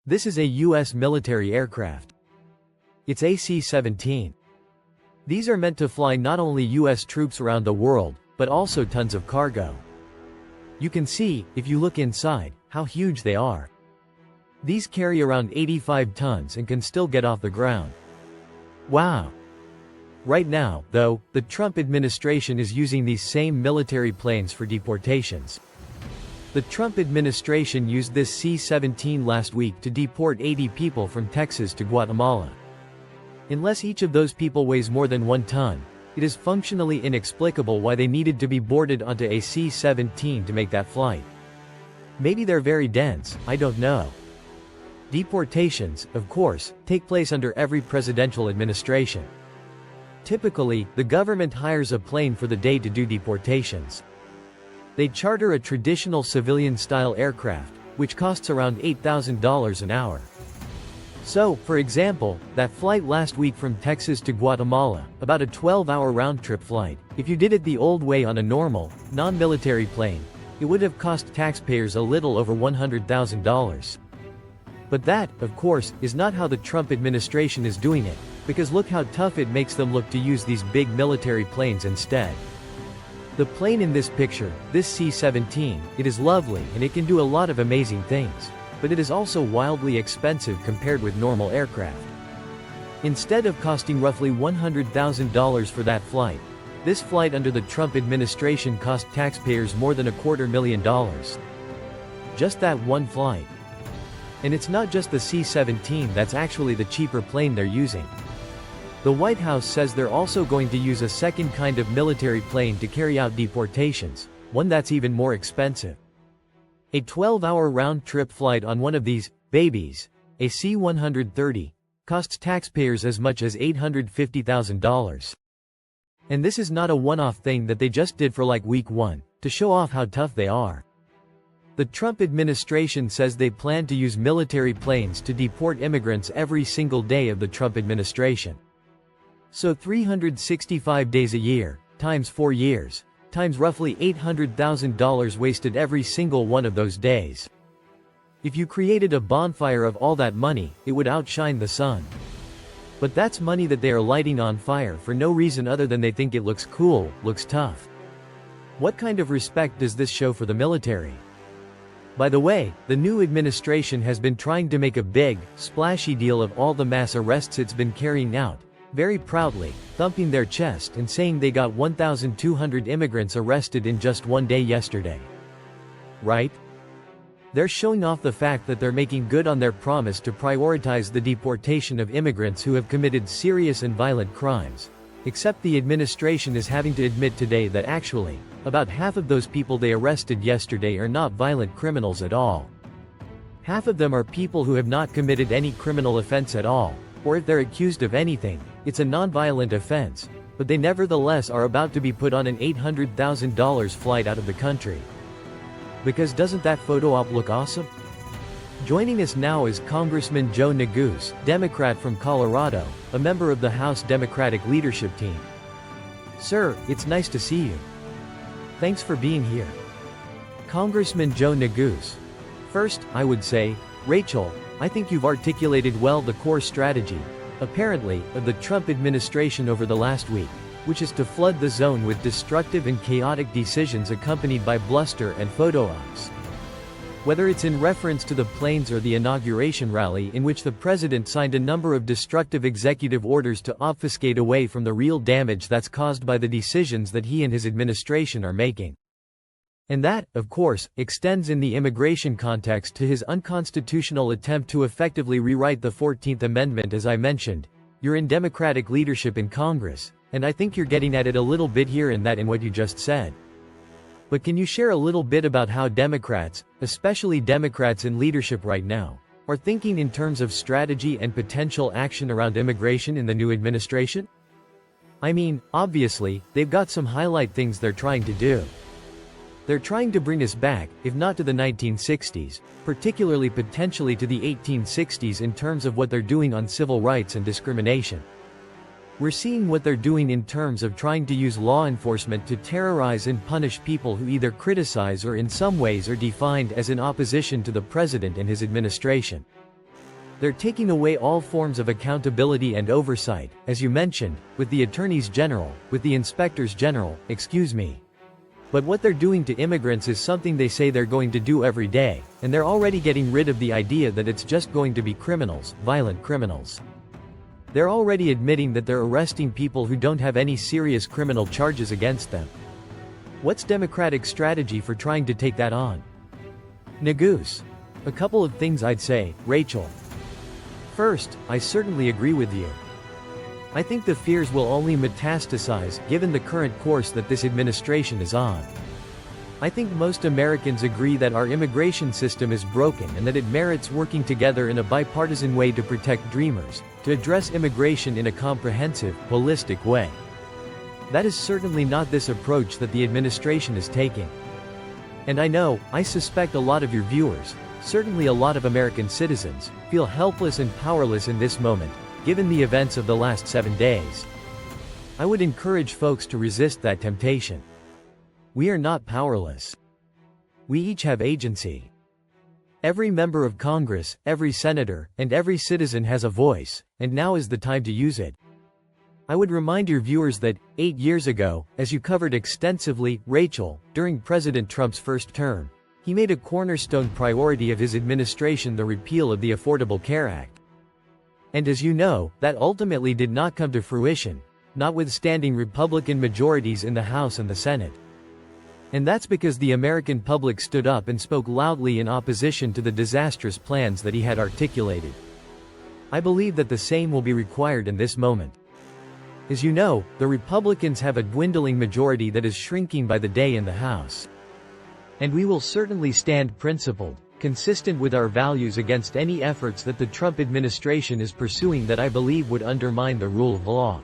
This is a U.S. military aircraft. It's a C-17. These are meant to fly not only U.S. troops around the world, but also tons of cargo. You can see, if you look inside, how huge they are. These carry around 85 tons and can still get off the ground. Wow! Right now, though, the Trump administration is using these same military planes for deportations. The Trump administration used this C-17 last week to deport 80 people from Texas to Guatemala. Unless each of those people weighs more than 1 ton, it is functionally inexplicable why they needed to be boarded onto a C-17 to make that flight. Maybe they're very dense, I don't know. Deportations, of course, take place under every presidential administration. Typically, the government hires a plane for the day to do deportations. They charter a traditional civilian-style aircraft, which costs around $8,000 an hour. So, for example, that flight last week from Texas to Guatemala, about a 12-hour round-trip flight, if you did it the old way on a normal, non-military plane, it would have cost taxpayers a little over $100,000. But that, of course, is not how the Trump administration is doing it, because look how tough it makes them look to use these big military planes instead. The plane in this picture, this C-17, it is lovely and it can do a lot of amazing things, but it is also wildly expensive compared with normal aircraft. Instead of costing roughly $100,000 for that flight, this flight under the Trump administration cost taxpayers more than $250,000. Just that one flight. And it's not just the C-17 that's actually the cheaper plane they're using. The White House says they're also going to use a second kind of military plane to carry out deportations, one that's even more expensive. A 12-hour round-trip flight on one of these babies, a C-130, costs taxpayers as much as $850,000. And this is not a one-off thing that they just did for like week 1, to show off how tough they are. The Trump administration says they plan to use military planes to deport immigrants every single day of the Trump administration. So 365 days a year, times 4 years, times roughly $800,000 wasted every single one of those days. If you created a bonfire of all that money, it would outshine the sun. But that's money that they are lighting on fire for no reason other than they think it looks cool, looks tough. What kind of respect does this show for the military? By the way, the new administration has been trying to make a big, splashy deal of all the mass arrests it's been carrying out, very proudly, thumping their chest and saying they got 1,200 immigrants arrested in just one day yesterday. Right? They're showing off the fact that they're making good on their promise to prioritize the deportation of immigrants who have committed serious and violent crimes. Except the administration is having to admit today that actually, about half of those people they arrested yesterday are not violent criminals at all. Half of them are people who have not committed any criminal offense at all, or if they're accused of anything, it's a non-violent offense, but they nevertheless are about to be put on an $800,000 flight out of the country. Because doesn't that photo op look awesome? Joining us now is Congressman Joe Neguse, Democrat from Colorado, a member of the House Democratic Leadership Team. Sir, it's nice to see you. Thanks for being here. Congressman Joe Neguse. First, I would say, Rachel, I think you've articulated well the core strategy, apparently, of the Trump administration over the last week, which is to flood the zone with destructive and chaotic decisions accompanied by bluster and photo ops. Whether it's in reference to the planes or the inauguration rally in which the president signed a number of destructive executive orders to obfuscate away from the real damage that's caused by the decisions that he and his administration are making. And that, of course, extends in the immigration context to his unconstitutional attempt to effectively rewrite the 14th Amendment. As I mentioned, you're in Democratic leadership in Congress, and I think you're getting at it a little bit here and that in what you just said. But can you share a little bit about how Democrats, especially Democrats in leadership right now, are thinking in terms of strategy and potential action around immigration in the new administration? I mean, obviously, they've got some highlight things they're trying to do. They're trying to bring us back, if not to the 1960s, particularly potentially to the 1860s in terms of what they're doing on civil rights and discrimination. We're seeing what they're doing in terms of trying to use law enforcement to terrorize and punish people who either criticize or in some ways are defined as in opposition to the president and his administration. They're taking away all forms of accountability and oversight, as you mentioned, with the attorneys general, with the inspectors general, excuse me. But what they're doing to immigrants is something they say they're going to do every day, and they're already getting rid of the idea that it's just going to be criminals, violent criminals. They're already admitting that they're arresting people who don't have any serious criminal charges against them. What's Democratic strategy for trying to take that on? Negoose. A couple of things I'd say, Rachel. First, I certainly agree with you. I think the fears will only metastasize, given the current course that this administration is on. I think most Americans agree that our immigration system is broken and that it merits working together in a bipartisan way to protect dreamers, to address immigration in a comprehensive, holistic way. That is certainly not this approach that the administration is taking. And I suspect a lot of your viewers, certainly a lot of American citizens, feel helpless and powerless in this moment, given the events of the last 7 days. I would encourage folks to resist that temptation. We are not powerless. We each have agency. Every member of Congress, every senator, and every citizen has a voice, and now is the time to use it. I would remind your viewers that, 8 years ago, as you covered extensively, Rachel, during President Trump's first term, he made a cornerstone priority of his administration the repeal of the Affordable Care Act. And as you know, that ultimately did not come to fruition, notwithstanding Republican majorities in the House and the Senate. And that's because the American public stood up and spoke loudly in opposition to the disastrous plans that he had articulated. I believe that the same will be required in this moment. As you know, the Republicans have a dwindling majority that is shrinking by the day in the House. And we will certainly stand principled, consistent with our values against any efforts that the Trump administration is pursuing that I believe would undermine the rule of law.